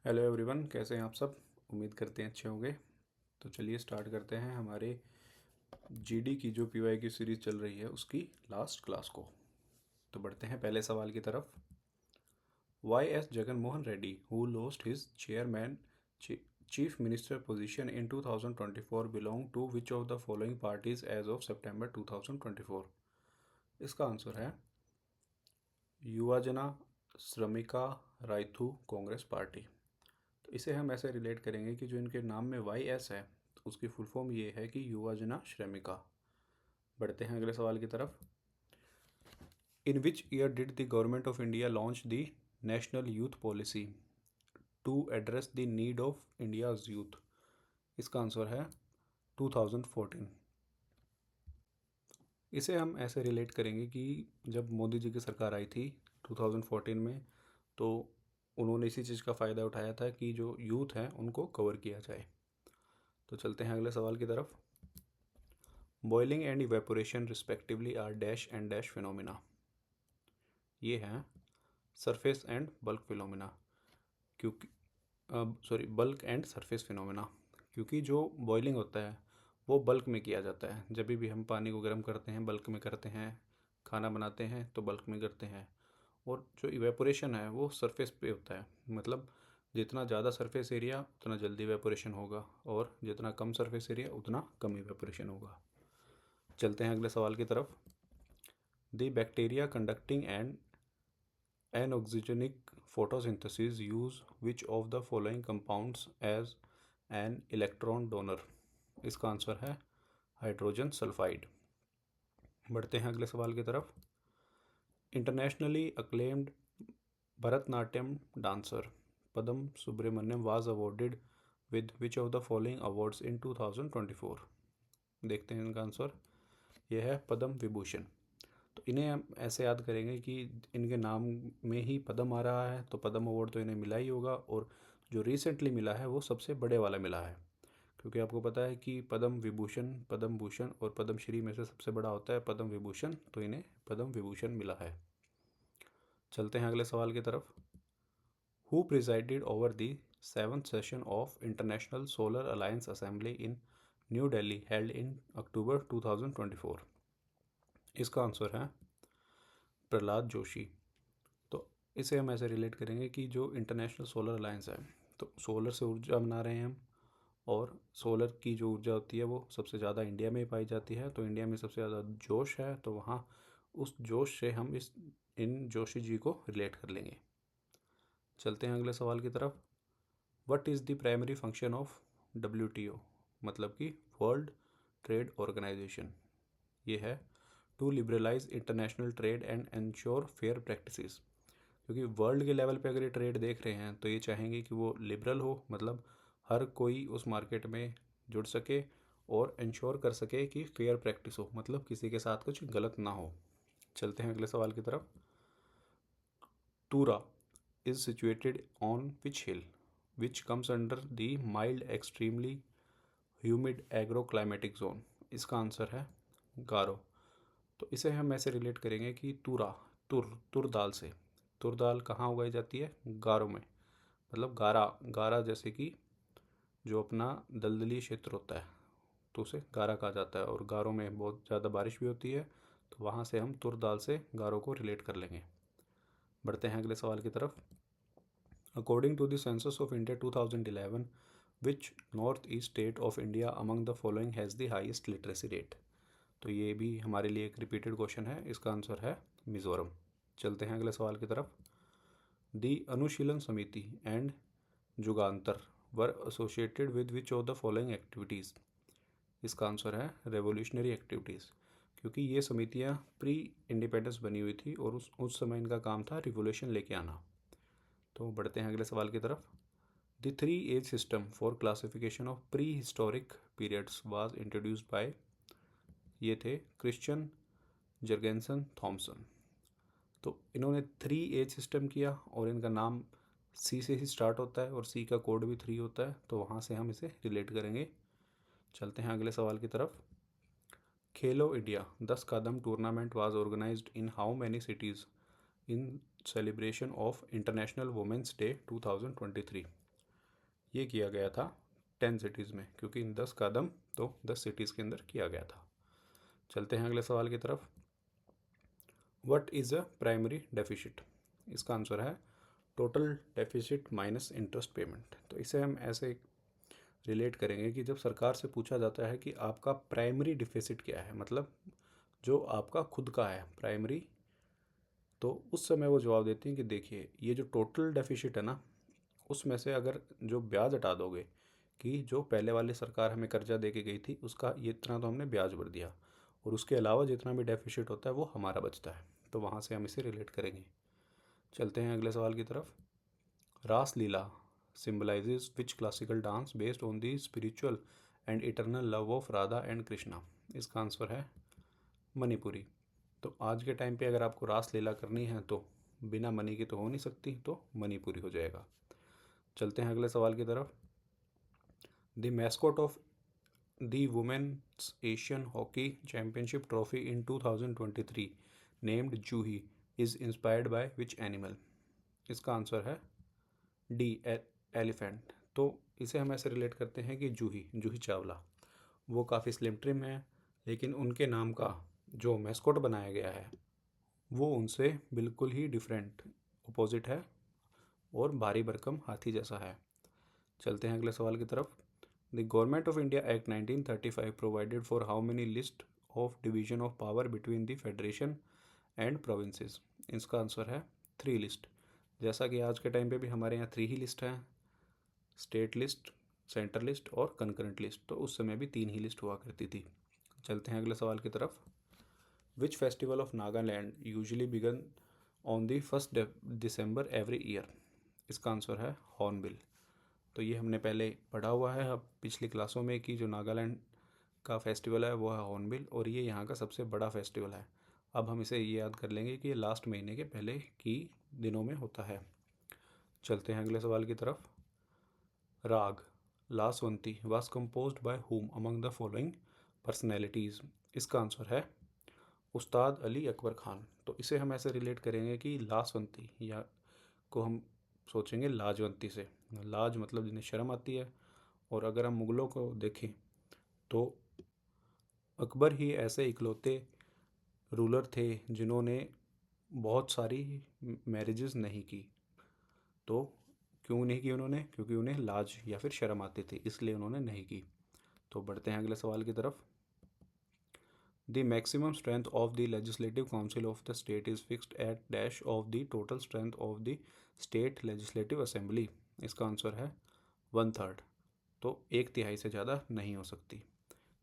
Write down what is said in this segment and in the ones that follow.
Hello everyone, कैसे हैं आप सब। उम्मीद करते हैं अच्छे होंगे। तो चलिए स्टार्ट करते हैं हमारे जीडी की जो पीवाई की सीरीज़ चल रही है उसकी लास्ट क्लास को। तो बढ़ते हैं पहले सवाल की तरफ। Y S Jagan Mohan Reddy who lost his chairman chief minister position in 2024 belong to which of the following parties as of September 2024। इसका आंसर है युवाजना श्रमिका राइथू कांग्रेस पार्टी। तो इसे हम ऐसे रिलेट करेंगे कि जो इनके नाम में वाई एस है तो उसकी फुल फॉर्म ये है कि युवा जना श्रमिका। बढ़ते हैं अगले सवाल की तरफ। In which year did the government of India launch the national youth policy to address the need of India's youth. इसका आंसर है 2014। इसे हम ऐसे रिलेट करेंगे कि जब मोदी जी की सरकार आई थी 2014 में, तो उन्होंने इसी चीज़ का फ़ायदा उठाया था कि जो यूथ हैं उनको कवर किया जाए। तो चलते हैं अगले सवाल की तरफ। Boiling and evaporation respectively are dash and dash phenomena. ये हैं सरफेस एंड बल्क फिनोमिना। क्योंकि sorry bulk and surface phenomena, क्योंकि जो बॉइलिंग होता है वो बल्क में किया जाता है। जब भी हम पानी को गर्म करते हैं बल्क में करते हैं, खाना बनाते हैं तो बल्क में करते हैं। और जो इवेपोरेशन है वो सरफेस पे होता है, मतलब जितना ज़्यादा सरफेस एरिया उतना जल्दी इवेपोरेशन होगा, और जितना कम सरफेस एरिया उतना कम इवेपोरेशन होगा। चलते हैं अगले सवाल की तरफ। The bacteria conducting and anoxygenic photosynthesis use which of the following compounds as an electron donor। इसका आंसर है हाइड्रोजन सल्फाइड। बढ़ते हैं अगले सवाल की तरफ। Internationally acclaimed Bharatanatyam dancer Padma Subrahmanyam was awarded with which of the following awards in 2024। देखते हैं इनका आंसर। यह है पद्म विभूषण। तो इन्हें हम ऐसे याद करेंगे कि इनके नाम में ही पद्म आ रहा है, तो पद्म अवार्ड तो इन्हें मिला ही होगा, और जो रिसेंटली मिला है वो सबसे बड़े वाला मिला है। क्योंकि आपको पता है कि पद्म विभूषण, पद्म भूषण और पद्म श्री में से सबसे बड़ा होता है पद्म विभूषण, तो इन्हें पद्म विभूषण मिला है। चलते हैं अगले सवाल की तरफ। Who presided over the 7th session of international solar alliance assembly in new Delhi held in October 2024। इसका आंसर है प्रहलाद जोशी। तो इसे हम ऐसे रिलेट करेंगे कि जो इंटरनेशनल सोलर अलायंस है, तो सोलर से ऊर्जा बना रहे हैं हम, और सोलर की जो ऊर्जा होती है वो सबसे ज़्यादा इंडिया में ही पाई जाती है। तो इंडिया में सबसे ज़्यादा जोश है, तो वहाँ उस जोश से हम इन जोशी जी को रिलेट कर लेंगे। चलते हैं अगले सवाल की तरफ। What is the primary function of WTO, मतलब कि वर्ल्ड ट्रेड ऑर्गेनाइजेशन। ये है to liberalise international trade and ensure fair practices. क्योंकि वर्ल्ड के लेवल पे अगर ये ट्रेड देख रहे हैं तो ये चाहेंगे कि वो लिबरल हो, मतलब हर कोई उस मार्केट में जुड़ सके और इंश्योर कर सके कि फेयर प्रैक्टिस हो, मतलब किसी के साथ कुछ गलत ना हो। चलते हैं अगले सवाल की तरफ। Tura is situated on which hill which comes under the mild extremely humid agro climatic zone. इसका आंसर है गारो। तो इसे हम ऐसे रिलेट करेंगे कि तुर दाल से। तुर दाल कहाँ उगाई जाती है? गारो में, मतलब गारा गारा, जैसे कि जो अपना दलदली क्षेत्र होता है तो उसे गारा कहा जाता है, और गारों में बहुत ज़्यादा बारिश भी होती है, तो वहाँ से हम तुर दाल से गारों को रिलेट कर लेंगे। बढ़ते हैं अगले सवाल की तरफ। According to the census of India 2011 which north east state of India among the following has the highest literacy rate. तो ये भी हमारे लिए एक रिपीटेड क्वेश्चन है, इसका आंसर है मिज़ोरम। चलते हैं अगले सवाल की तरफ। दी अनुशीलन समिति and Jugantar were associated with which of the following activities. इसका आंसर है रेवोल्यूशनरी एक्टिविटीज़। क्योंकि ये समितियाँ प्री इंडिपेंडेंस बनी हुई थी और उस समय इनका काम था रिवोल्यूशन लेके आना। तो बढ़ते हैं अगले सवाल की तरफ। The 3 age system for classification of prehistoric periods was introduced by. ये थे क्रिश्चियन जर्गेंसन थॉमसन। तो इन्होंने 3 एज सिस्टम किया, और इनका नाम सी से ही स्टार्ट होता है और सी का कोड भी 3 होता है, तो वहाँ से हम इसे रिलेट करेंगे। चलते हैं अगले सवाल की तरफ। खेलो इंडिया 10 कदम tournament was organised in how many cities in celebration of international women's day 2023। ये किया गया था 10 सिटीज़ में, क्योंकि 10 कदम तो 10 सिटीज़ के अंदर किया गया था। चलते हैं अगले सवाल की तरफ। What is a primary deficit? इसका आंसर है total deficit minus interest payment. तो इसे हम ऐसे रिलेट करेंगे कि जब सरकार से पूछा जाता है कि आपका प्राइमरी डिफिसिट क्या है, मतलब जो आपका खुद का है प्राइमरी, तो उस समय वो जवाब देती हैं कि देखिए ये जो टोटल डेफिसिट है ना, उसमें से अगर जो ब्याज हटा दोगे कि जो पहले वाली सरकार हमें कर्जा दे के गई थी उसका ये इतना तो हमने ब्याज भर दिया, और उसके अलावा जितना भी डेफिसिट होता है वो हमारा बचता है, तो वहाँ से हम इसे रिलेट करेंगे। चलते हैं अगले सवाल की तरफ। रास लीला symbolizes which classical dance based on the spiritual and eternal love of Radha and Krishna? इसका आंसर है मणिपुरी। तो आज के टाइम पे अगर आपको रास लीला करनी है तो बिना मनी की तो हो नहीं सकती, तो मणिपुरी हो जाएगा। चलते हैं अगले सवाल की तरफ। The mascot of the women's Asian hockey championship trophy in 2023 named Juhi is inspired by which animal? इसका आंसर है डी एलिफेंट। तो इसे हम ऐसे रिलेट करते हैं कि जूही जूही चावला वो काफ़ी स्लिम ट्रिम है, लेकिन उनके नाम का जो मैस्कॉट बनाया गया है वो उनसे बिल्कुल ही डिफरेंट अपोजिट है और भारी भरकम हाथी जैसा है। चलते हैं अगले सवाल की तरफ। The government of India act 1935 provided for how many list of division of power between the federation and provinces? इसका आंसर है 3 लिस्ट। जैसा कि आज के टाइम पे भी हमारे यहाँ 3 ही लिस्ट हैं, स्टेट लिस्ट, सेंटर लिस्ट और कंकरेंट लिस्ट, तो उस समय भी 3 ही लिस्ट हुआ करती थी। चलते हैं अगले सवाल की तरफ। Which festival of Nagaland usually begin on the 1 December every year? इसका आंसर है हॉर्नबिल। तो ये हमने पहले पढ़ा हुआ है अब पिछली क्लासों में कि जो नागालैंड का फेस्टिवल है वो है हॉर्नबिल, और ये यहाँ का सबसे बड़ा फेस्टिवल है। अब हम इसे ये याद कर लेंगे कि ये लास्ट महीने के पहले की दिनों में होता है। चलते हैं अगले सवाल की तरफ। Raag Lasvanti was composed by whom among the following personalities? इसका आंसर है उस्ताद अली अकबर खान। तो इसे हम ऐसे रिलेट करेंगे कि लासवंती या को हम सोचेंगे लाजवंती से। लाज मतलब जिन्हें शर्म आती है, और अगर हम मुग़लों को देखें तो अकबर ही ऐसे इकलौते रूलर थे जिन्होंने बहुत सारी मैरिजेस नहीं की। तो क्यों नहीं की उन्होंने? क्योंकि उन्हें लाज या फिर शर्म आती थी, इसलिए उन्होंने नहीं की। तो बढ़ते हैं अगले सवाल की तरफ। The maximum strength of the legislative council of the state is fixed at dash of the total strength of the state legislative assembly? इसका आंसर है 1/3। तो 1/3 से ज़्यादा नहीं हो सकती।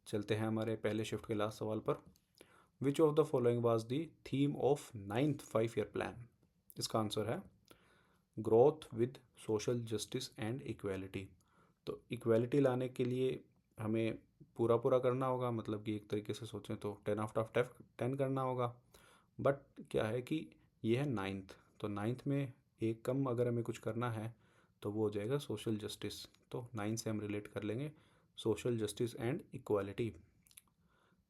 चलते हैं हमारे पहले शिफ्ट के लास्ट सवाल पर। विच of the following was the theme of 9th 5-year plan? इसका आंसर है growth with social justice and equality. तो इक्वालिटी लाने के लिए हमें पूरा पूरा करना होगा, मतलब कि एक तरीके से सोचें तो 10/10 करना होगा। बट क्या है कि ये है 9th, तो 9th में एक कम अगर हमें कुछ करना है तो वो हो जाएगा सोशल जस्टिस। तो 9 से हम रिलेट कर लेंगे सोशल जस्टिस एंड इक्वालिटी।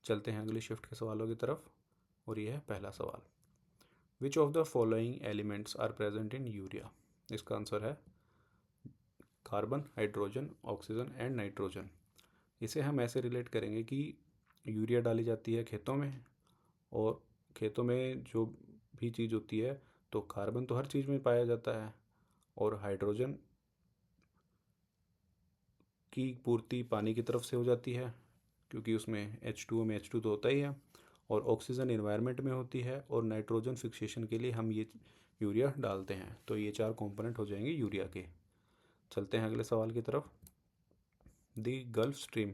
चलते हैं अगली शिफ्ट के सवालों की तरफ, और ये है पहला सवाल। Which of the following elements are present in urea? इसका आंसर है carbon, hydrogen, oxygen and nitrogen. इसे हम ऐसे रिलेट करेंगे कि यूरिया डाली जाती है खेतों में, और खेतों में जो भी चीज़ होती है तो कार्बन तो हर चीज़ में पाया जाता है, और हाइड्रोजन की पूर्ति पानी की तरफ से हो जाती है क्योंकि उसमें H2O में H2 तो होता ही है, और ऑक्सीजन एनवायरनमेंट में होती है, और नाइट्रोजन फिक्सेशन के लिए हम ये यूरिया डालते हैं। तो ये 4 कंपोनेंट हो जाएंगे यूरिया के। चलते हैं अगले सवाल की तरफ। The gulf stream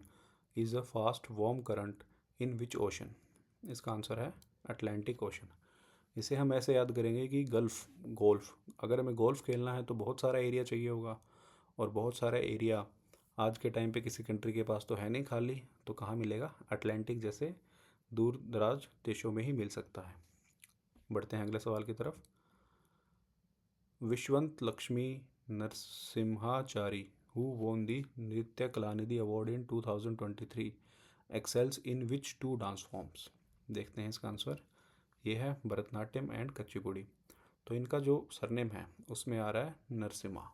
is a fast warm current in which ocean? इसका आंसर है अटलांटिक ओशन। इसे हम ऐसे याद करेंगे कि गोल्फ, अगर हमें गोल्फ खेलना है तो बहुत सारा एरिया चाहिए होगा, और बहुत सारा एरिया आज के टाइम पे किसी कंट्री के पास तो है नहीं खाली, तो कहाँ मिलेगा? अटलांटिक जैसे दूर दराज देशों में ही मिल सकता है। बढ़ते हैं अगले सवाल की तरफ। विश्वंत Lakshmi नरसिम्हाचारी who won the Nritya Kalanidhi Award in 2023 excels in which 2 dance forms? देखते हैं इसका आंसर। ये है भरतनाट्यम एंड कच्चीपुड़ी। तो इनका जो सरनेम है उसमें आ रहा है नरसिम्हा,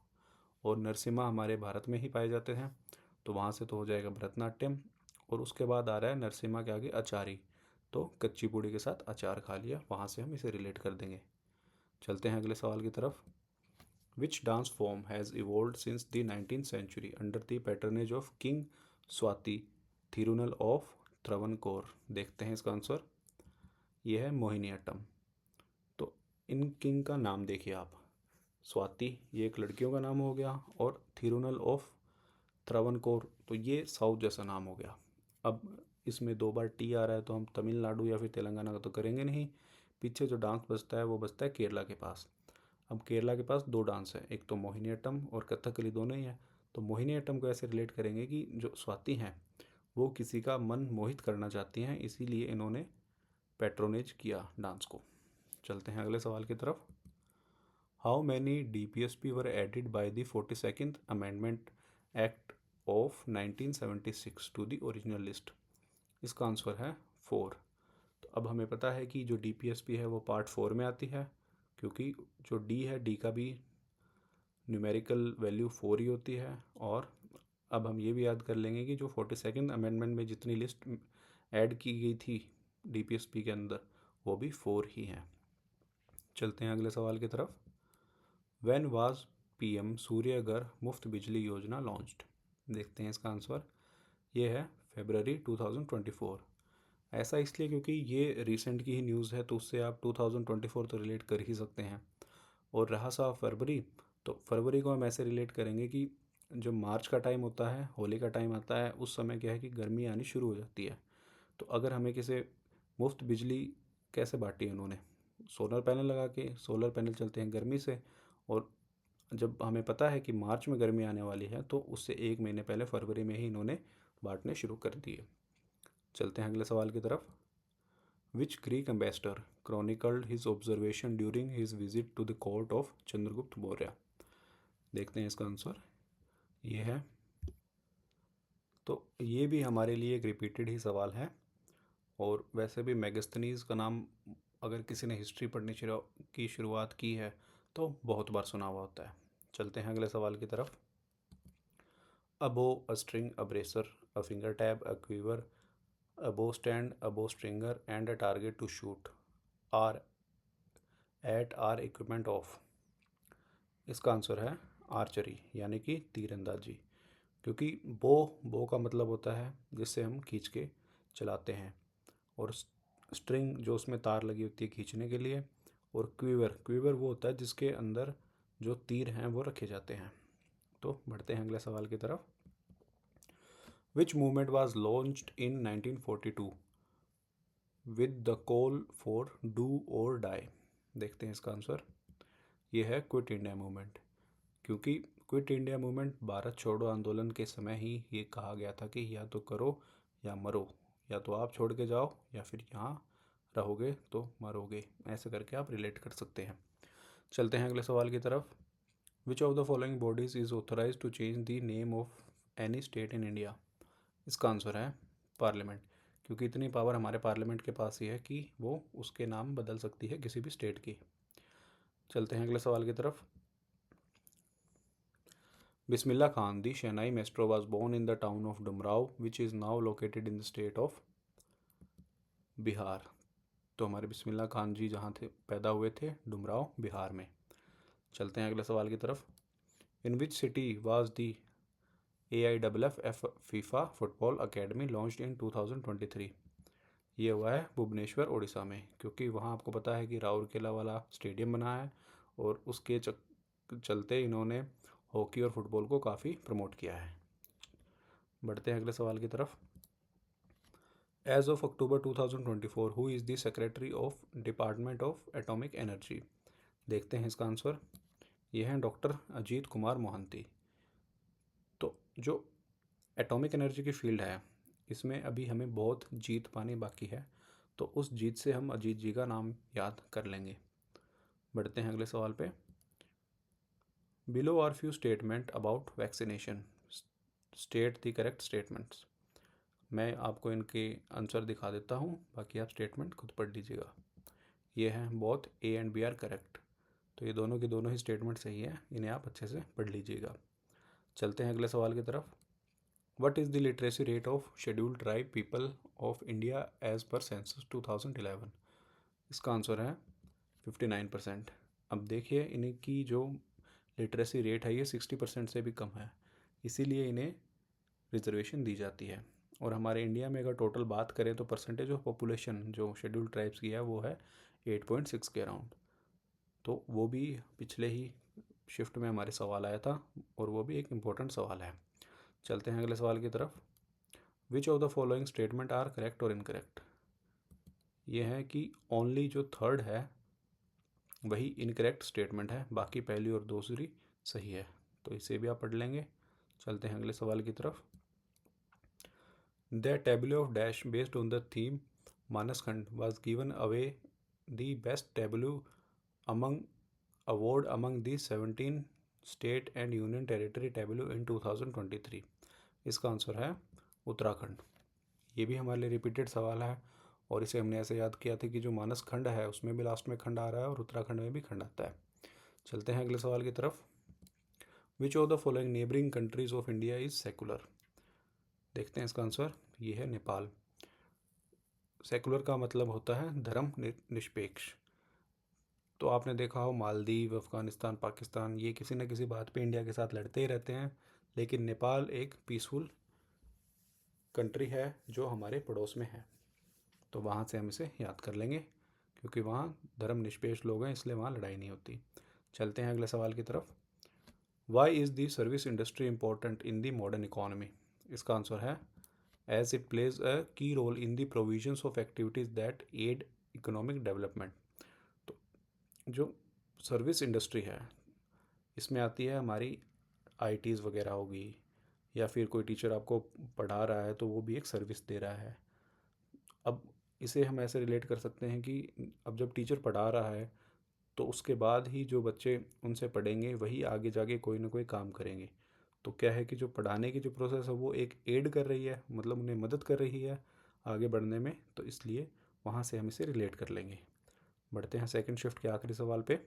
और नरसिम्हा हमारे भारत में ही पाए जाते हैं, तो वहाँ से तो हो जाएगा भरतनाट्यम। और उसके बाद आ रहा है नरसिम्हा के आगे अचारी, तो कच्ची पूड़ी के साथ अचार खा लिया, वहाँ से हम इसे रिलेट कर देंगे। चलते हैं अगले सवाल की तरफ। Which dance form has evolved since the 19th century under the patronage of king Swathi Thirunal of Travancore? देखते हैं इसका आंसर। ये है मोहिनीअट्टम। तो इन किंग का नाम देखिए आप, स्वाति ये एक लड़कियों का नाम हो गया, और थिरुनल ऑफ त्रवनकोर तो ये साउथ जैसा नाम हो गया। अब इसमें 2 बार टी आ रहा है, तो हम तमिलनाडु या फिर तेलंगाना का तो करेंगे नहीं। पीछे जो डांस बजता है वो बजता है केरला के पास। अब केरला के पास 2 डांस है, एक तो मोहिनीअट्टम और कथकली, दोनों ही है। तो मोहिनीअट्टम को ऐसे रिलेट करेंगे कि जो स्वाति हैं वो किसी का मन मोहित करना चाहती हैं, इसीलिए इन्होंने पैट्रोनेज किया डांस को। चलते हैं अगले सवाल की तरफ। How many DPSP were added by the 42nd amendment act of 1976 to the original list? इसका आंसर है 4। तो अब हमें पता है कि जो DPSP है वो पार्ट 4 में आती है, क्योंकि जो डी है, डी का भी न्यूमेरिकल वैल्यू 4 ही होती है। और अब हम ये भी याद कर लेंगे कि जो 42nd अमेंडमेंट में जितनी लिस्ट ऐड की गई थी DPSP के अंदर, वो भी 4 ही हैं। चलते हैं अगले सवाल की तरफ। व्हेन वाज PM सूर्य घर मुफ्त बिजली योजना लॉन्च्ड? देखते हैं इसका आंसर। ये है February 2024। ऐसा इसलिए क्योंकि ये रिसेंट की ही न्यूज़ है, तो उससे आप 2024 तो रिलेट कर ही सकते हैं। और रहा सा फरवरी, तो फरवरी को हम ऐसे रिलेट करेंगे कि जो मार्च का टाइम होता है, होली का टाइम आता है, उस समय क्या है कि गर्मी आनी शुरू हो जाती है। तो अगर हमें किसी मुफ्त बिजली कैसे बांटी है उन्होंने? सोलर पैनल लगा के। सोलर पैनल चलते हैं गर्मी से, और जब हमें पता है कि मार्च में गर्मी आने वाली है, तो उससे 1 महीने पहले फरवरी में ही इन्होंने बांटने शुरू कर दिए। चलते हैं अगले सवाल की तरफ। Which Greek ambassador chronicled his observation during his visit to the court of Chandragupta Maurya? देखते हैं इसका आंसर। ये है, तो ये भी हमारे लिए एक रिपीटेड ही सवाल है। और वैसे भी मेगास्थनीज का नाम अगर किसी ने हिस्ट्री पढ़नी की शुरुआत की है तो बहुत बार सुना हुआ होता है। चलते हैं अगले सवाल की तरफ। A bow, a string, a bracer, a finger tab, a quiver, a bow stand, a bow stringer, and a target to shoot are at our equipment of? इसका आंसर है आर्चरी, यानी कि तीरंदाजी। क्योंकि बो का मतलब होता है जिससे हम खींच के चलाते हैं, और स्ट्रिंग जो उसमें तार लगी होती है खींचने के लिए, और क्वीवर वो होता है जिसके अंदर जो तीर हैं वो रखे जाते हैं। तो बढ़ते हैं अगले सवाल की तरफ। विच movement was launched in 1942 with the call for do और डाई? देखते हैं इसका आंसर। ये है क्विट इंडिया मूवमेंट। क्योंकि क्विट इंडिया मूवमेंट भारत छोड़ो आंदोलन के समय ही ये कहा गया था कि या तो करो या मरो, या तो आप छोड़ के जाओ या फिर यहाँ रहोगे तो मरोगे। ऐसे करके आप रिलेट कर सकते हैं। चलते हैं अगले सवाल की तरफ। Which of the following bodies is authorise to change the name of any state in India? इसका आंसर है पार्लियामेंट। क्योंकि इतनी पावर हमारे पार्लियामेंट के पास ही है कि वो उसके नाम बदल सकती है किसी भी स्टेट की। चलते हैं अगले सवाल की तरफ। Bismillah Khan the shehnai maestro was born in the town of Dumraon which is now located in the state of Bihar. तो हमारे बिस्मिल्ला खान जी जहाँ थे पैदा हुए थे, डुमराव बिहार में। चलते हैं अगले सवाल की तरफ। In which city was the AIFF FIFA football academy launched in 2023? ये हुआ है भुवनेश्वर उड़ीसा में, क्योंकि वहाँ आपको पता है कि राउरकेला वाला स्टेडियम बना है, और उसके चलते इन्होंने हॉकी और फुटबॉल को काफ़ी प्रमोट किया है। बढ़ते हैं अगले सवाल की तरफ। As of October 2024 who is the secretary of department of atomic energy? देखते हैं इसका आंसर। ये हैं डॉक्टर अजीत कुमार मोहंती। तो जो एटॉमिक एनर्जी की फील्ड है, इसमें अभी हमें बहुत जीत पानी बाकी है, तो उस जीत से हम अजीत जी का नाम याद कर लेंगे। बढ़ते हैं अगले सवाल पे। Below are few statement about vaccination, state the correct statements. मैं आपको इनके आंसर दिखा देता हूँ, बाकी आप स्टेटमेंट खुद पढ़ लीजिएगा। ये हैं both A and B are correct. तो ये दोनों की दोनों ही स्टेटमेंट सही है, इन्हें आप अच्छे से पढ़ लीजिएगा। चलते हैं अगले सवाल की तरफ। What is the literacy rate of scheduled tribe people of India as per census 2011? इसका आंसर है 59%। अब देखिए इनकी जो लिटरेसी रेट है ये 60% से भी कम है, इसीलिए इन्हें रिजर्वेशन दी जाती है। और हमारे इंडिया में अगर टोटल बात करें तो परसेंटेज ऑफ पॉपुलेशन जो शेड्यूल्ड ट्राइब्स की है वो है 8.6 के अराउंड। तो वो भी पिछले ही शिफ्ट में हमारे सवाल आया था और वो भी एक इम्पोर्टेंट सवाल है। चलते हैं अगले सवाल की तरफ। Which of the following statement are correct और इनकरेक्ट? ये है कि ओनली जो थर्ड है वही इनकरेक्ट स्टेटमेंट है, बाकी पहली और दूसरी सही है, तो इसे भी आप पढ़ लेंगे। चलते हैं अगले सवाल की तरफ। The tableau of dash based on the theme Manaskhand was given away the best tableau among award among the 17 state and union territory tableau in 2023। इसका आंसर है उत्तराखंड। ये भी हमारे लिए रिपीटेड सवाल है और इसे हमने ऐसे याद किया था कि जो मानस खंड है उसमें भी लास्ट में खंड आ रहा है और उत्तराखंड में भी खंड आता है। चलते हैं अगले सवाल की तरफ। Which of the following neighbouring countries of India is secular? देखते हैं इसका आंसर, ये है नेपाल। सेकुलर का मतलब होता है धर्म निरपेक्ष। तो आपने देखा हो मालदीव, अफगानिस्तान, पाकिस्तान, ये किसी न किसी बात पे इंडिया के साथ लड़ते ही रहते हैं, लेकिन नेपाल एक पीसफुल कंट्री है जो हमारे पड़ोस में है, तो वहाँ से हम इसे याद कर लेंगे क्योंकि वहाँ धर्मनिरपेक्ष लोग हैं, इसलिए वहाँ लड़ाई नहीं होती। चलते हैं अगले सवाल की तरफ। Why is the service industry important in the modern economy? इसका आंसर है as it plays a key role in the provisions of activities that aid economic development. तो जो सर्विस इंडस्ट्री है इसमें आती है हमारी आईटीज़ वगैरह होगी, या फिर कोई टीचर आपको पढ़ा रहा है तो वो भी एक सर्विस दे रहा है। अब इसे हम ऐसे रिलेट कर सकते हैं कि अब जब टीचर पढ़ा रहा है तो उसके बाद ही जो बच्चे उनसे पढ़ेंगे वही आगे जाके कोई ना कोई काम करेंगे। तो क्या है कि जो पढ़ाने की जो प्रोसेस है वो एक एड कर रही है, मतलब उन्हें मदद कर रही है आगे बढ़ने में, तो इसलिए वहाँ से हम इसे रिलेट कर लेंगे। बढ़ते हैं सेकंड शिफ्ट के आखिरी सवाल पे।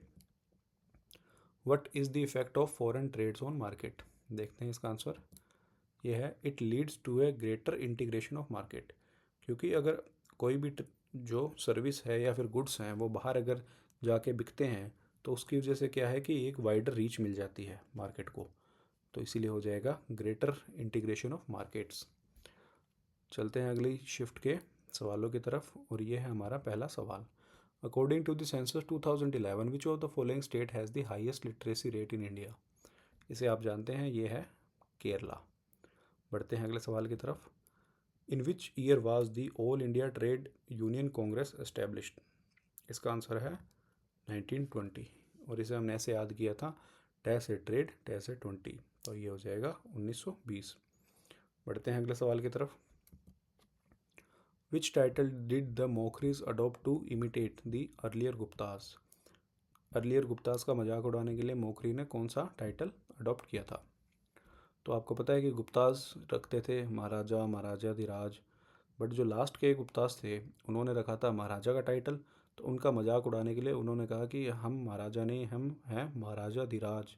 What is the effect of foreign trades on market? देखते हैं इसका आंसर, ये है it leads to a greater integration of market. क्योंकि अगर कोई भी जो सर्विस है या फिर गुड्स हैं वो बाहर अगर जाके बिकते हैं तो उसकी वजह से क्या है कि एक वाइडर रीच मिल जाती है मार्केट को, तो इसीलिए हो जाएगा ग्रेटर इंटीग्रेशन ऑफ मार्केट्स। चलते हैं अगली शिफ्ट के सवालों की तरफ और ये है हमारा पहला सवाल। According to the census 2011 which of the following state has the highest literacy rate in India? इसे आप जानते हैं, ये है केरला। बढ़ते हैं अगले सवाल की तरफ। In which year was the all India trade union congress established? इसका आंसर है 1920 और इसे हमने ऐसे याद किया था, टैस ए ट्रेड टैस ए 20, तो ये हो जाएगा 1920। बढ़ते हैं अगले सवाल की तरफ। Which title did the Maukharis adopt to imitate the earlier Guptas? Earlier Guptas का मजाक उड़ाने के लिए मोखरी ने कौन सा टाइटल अडोप्ट किया था? तो आपको पता है कि गुप्ताज रखते थे महाराजा, महाराजाधिराज, बट जो लास्ट के गुप्ताज थे उन्होंने रखा था महाराजा का टाइटल। तो उनका मजाक उड़ाने के लिए उन्होंने कहा कि हम महाराजा नहीं, हम हैं महाराजाधिराज,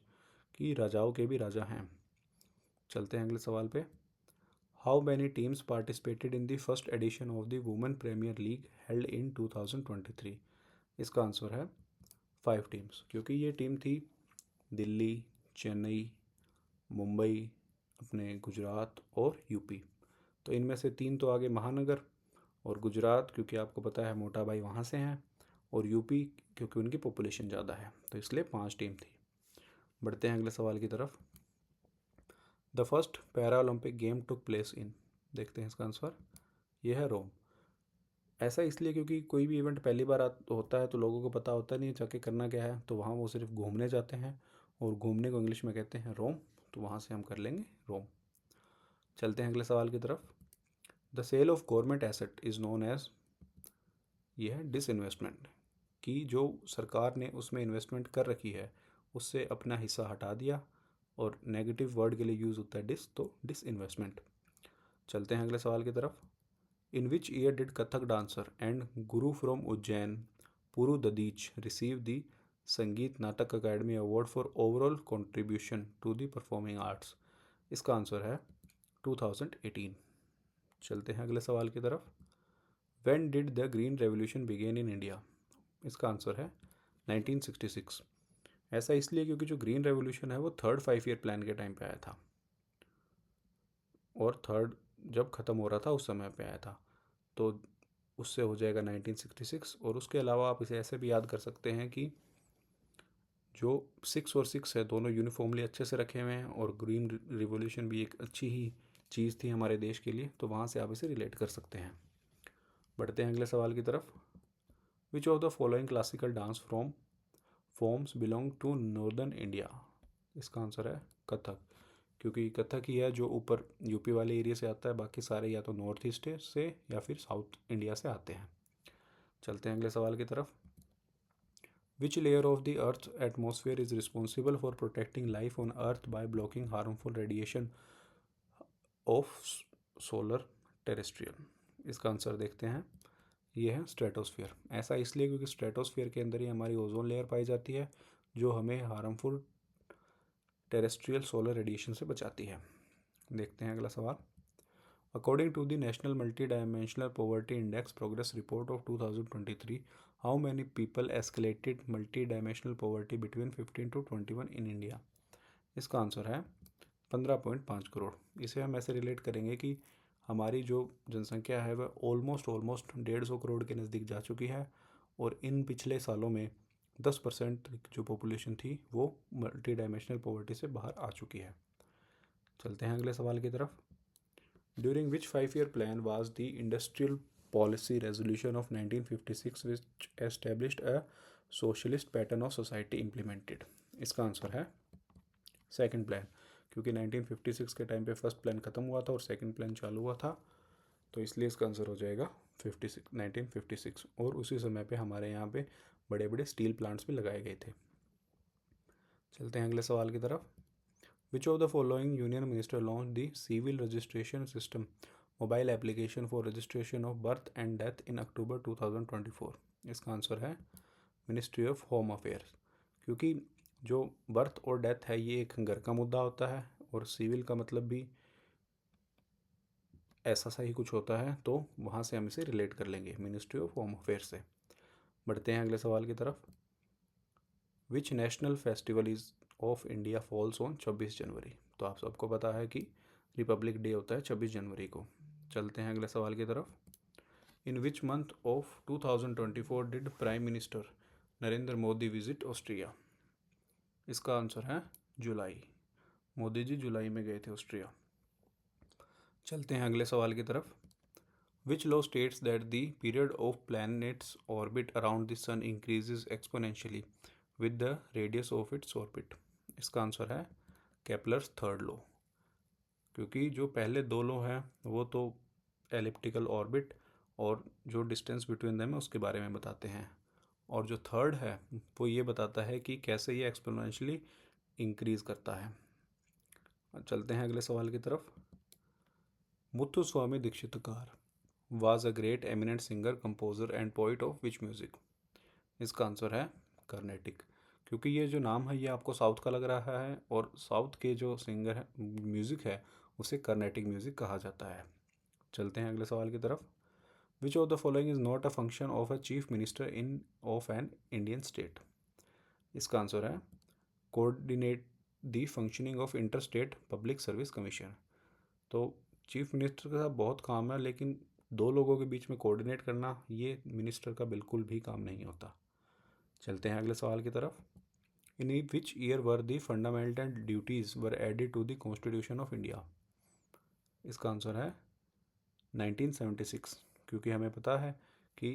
कि राजाओं के भी राजा हैं। चलते हैं अगले सवाल पे। How many teams participated in the first edition of the women premiere league held in 2023? इसका आंसर है 5 टीम्स, क्योंकि ये टीम थी दिल्ली, चेन्नई, मुंबई, अपने गुजरात और यूपी। तो इनमें से 3 तो आगे महानगर, और गुजरात क्योंकि आपको पता है मोटा भाई वहाँ से हैं, और यूपी क्योंकि उनकी पॉपुलेशन ज़्यादा है, तो इसलिए 5 टीम थी। बढ़ते हैं अगले सवाल की तरफ। The first para Olympic game took place in? देखते हैं इसका आंसर, ये है रोम। ऐसा इसलिए क्योंकि कोई भी इवेंट पहली बार होता है तो लोगों को पता होता नहीं जाके करना क्या है, तो वहाँ वो सिर्फ घूमने जाते हैं, और घूमने को इंग्लिश में कहते हैं रोम, तो वहाँ से हम कर लेंगे रोम। चलते हैं अगले सवाल की तरफ। The sale of government asset is known as? ये है डिसइन्वेस्टमेंट, कि जो सरकार ने उसमें इन्वेस्टमेंट कर रखी है उससे अपना हिस्सा हटा दिया, और नेगेटिव वर्ड के लिए यूज़ होता है डिस, तो डिसइन्वेस्टमेंट। चलते हैं अगले सवाल की तरफ। In which year did Kathak dancer and guru from Ujjain Puru Dadheech receive the Sangeet Natak Akademi award for overall contribution to the performing arts? इसका आंसर है 2018। चलते हैं अगले सवाल की तरफ। When did the green revolution begin in India? इसका आंसर है 1966। ऐसा इसलिए क्योंकि जो ग्रीन रेवोल्यूशन है वो थर्ड 5 ईयर प्लान के टाइम पे आया था, और थर्ड जब ख़त्म हो रहा था उस समय पे आया था, तो उससे हो जाएगा 1966। और उसके अलावा आप इसे ऐसे भी याद कर सकते हैं कि जो 6 और 6 है दोनों यूनिफॉर्मली अच्छे से रखे हुए हैं, और ग्रीन रिवॉल्यूशन भी एक अच्छी ही चीज़ थी हमारे देश के लिए, तो वहाँ से आप इसे रिलेट कर सकते हैं। बढ़ते हैं अगले सवाल की तरफ। Which of the following classical dance from forms belong to northern India? इसका आंसर है कथक, क्योंकि कथक ही है जो ऊपर यूपी वाले एरिया से आता है, बाकी सारे या तो नॉर्थ ईस्ट से या फिर साउथ इंडिया से आते हैं। चलते हैं अगले सवाल की तरफ। Which layer of the earth atmosphere is responsible for protecting life on earth by blocking harmful radiation of solar terrestrial? इसका आंसर देखते हैं, ये है स्ट्रेटोस्फियर। ऐसा इसलिए क्योंकि स्ट्रेटोस्फियर के अंदर ही हमारी ओजोन लेयर पाई जाती है, जो हमें हार्मफुल टेरेस्ट्रियल सोलर रेडिएशन से बचाती है। देखते हैं अगला सवाल। According to the national multi dimensional poverty index progress report of 2023, how many people escalated multi dimensional poverty between 15 to 21 in India? इसका आंसर है 15.5 करोड़। इसे हम ऐसे रिलेट करेंगे कि हमारी जो जनसंख्या है वह ऑलमोस्ट 150 करोड़ के नज़दीक जा चुकी है, और इन पिछले सालों में 10% जो पॉपुलेशन थी वो मल्टी डायमेंशनल पॉवर्टी से बाहर आ चुकी है। चलते हैं अगले सवाल की तरफ। During which 5 year plan was the industrial policy resolution of 1956 which established a socialist pattern of society implemented? इसका आंसर है सेकंड प्लान, क्योंकि 1956 के टाइम पे फर्स्ट प्लान ख़त्म हुआ था और सेकंड प्लान चालू हुआ था, तो इसलिए इसका आंसर हो जाएगा 1956। और उसी समय पे हमारे यहाँ पे बड़े बड़े स्टील प्लांट्स भी लगाए गए थे। चलते हैं अगले सवाल की तरफ। Which of the following union minister launch the civil registration system mobile application for registration of birth and death in October 2024? इसका आंसर है मिनिस्ट्री ऑफ होम अफेयर्स, क्योंकि जो बर्थ और डेथ है ये एक घर का मुद्दा होता है, और सिविल का मतलब भी ऐसा सा ही कुछ होता है, तो वहाँ से हम इसे रिलेट कर लेंगे मिनिस्ट्री ऑफ होम अफेयर्स से। बढ़ते हैं अगले सवाल की तरफ। Which national festival is of India falls on 26 जनवरी? तो आप सबको पता है कि रिपब्लिक डे होता है 26 जनवरी को। चलते हैं अगले सवाल की तरफ। In which month of 2024 did prime minister Narendra Modi visit Austria? इसका आंसर है जुलाई। मोदी जी जुलाई में गए थे ऑस्ट्रिया। चलते हैं अगले सवाल की तरफ। Which law states that the period of planets orbit around the sun increases exponentially with the radius of its orbit? इसका आंसर है केपलर्स थर्ड लॉ, क्योंकि जो पहले दो लॉ हैं वो तो एलिप्टिकल ऑर्बिट और जो डिस्टेंस बिटवीन देम है उसके बारे में बताते हैं, और जो थर्ड है वो ये बताता है कि कैसे ये एक्सपोनेंशियली इंक्रीज करता है। चलते हैं अगले सवाल की तरफ। Muthuswami दीक्षितकार was a great eminent singer, composer and poet of which music? इसका आंसर है कर्नेटिक, क्योंकि ये जो नाम है ये आपको साउथ का लग रहा है, और साउथ के जो सिंगर है म्यूज़िक है उसे कर्नेटिक म्यूज़िक कहा जाता है। चलते हैं अगले सवाल की तरफ। Which of the following is not a function of a chief minister in of an Indian state? इसका आंसर है coordinate the functioning of inter state public service commission. तो चीफ मिनिस्टर का बहुत काम है, लेकिन दो लोगों के बीच में कोऑर्डिनेट करना ये मिनिस्टर का बिल्कुल भी काम नहीं होता। चलते हैं अगले सवाल की तरफ। In which year were the fundamental duties were added to the constitution of India? इसका आंसर है 1976, क्योंकि हमें पता है कि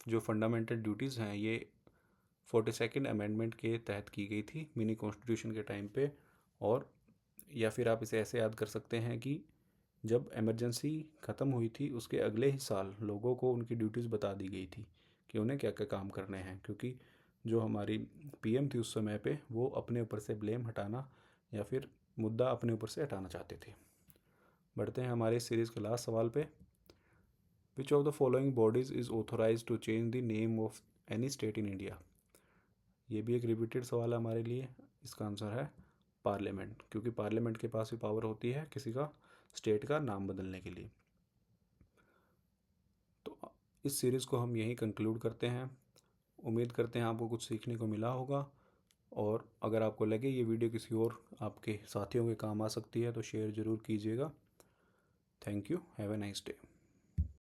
जो फंडामेंटल ड्यूटीज़ हैं ये 42nd अमेंडमेंट के तहत की गई थी मिनी कॉन्स्टिट्यूशन के टाइम पे, और या फिर आप इसे ऐसे याद कर सकते हैं कि जब इमरजेंसी ख़त्म हुई थी उसके अगले ही साल लोगों को उनकी ड्यूटीज़ बता दी गई थी कि उन्हें क्या क्या काम करने हैं, क्योंकि जो हमारी पीएम थी उस समय पे वो अपने ऊपर से ब्लेम हटाना या फिर मुद्दा अपने ऊपर से हटाना चाहते थे। बढ़ते हैं हमारे सीरीज़ के लास्ट सवाल पे। Which of the following bodies is authorise to change the name of any state in India? ये भी एक रिपीटेड सवाल है हमारे लिए। इसका आंसर है पार्लियामेंट, क्योंकि पार्लियामेंट के पास भी पावर होती है किसी का स्टेट का नाम बदलने के लिए। तो इस सीरीज़ को हम यहीं कंक्लूड करते हैं। उम्मीद करते हैं आपको कुछ सीखने को मिला होगा, और अगर आपको लगे ये वीडियो किसी और आपके साथियों के काम आ सकती है तो शेयर ज़रूर कीजिएगा। Thank you, have a nice day.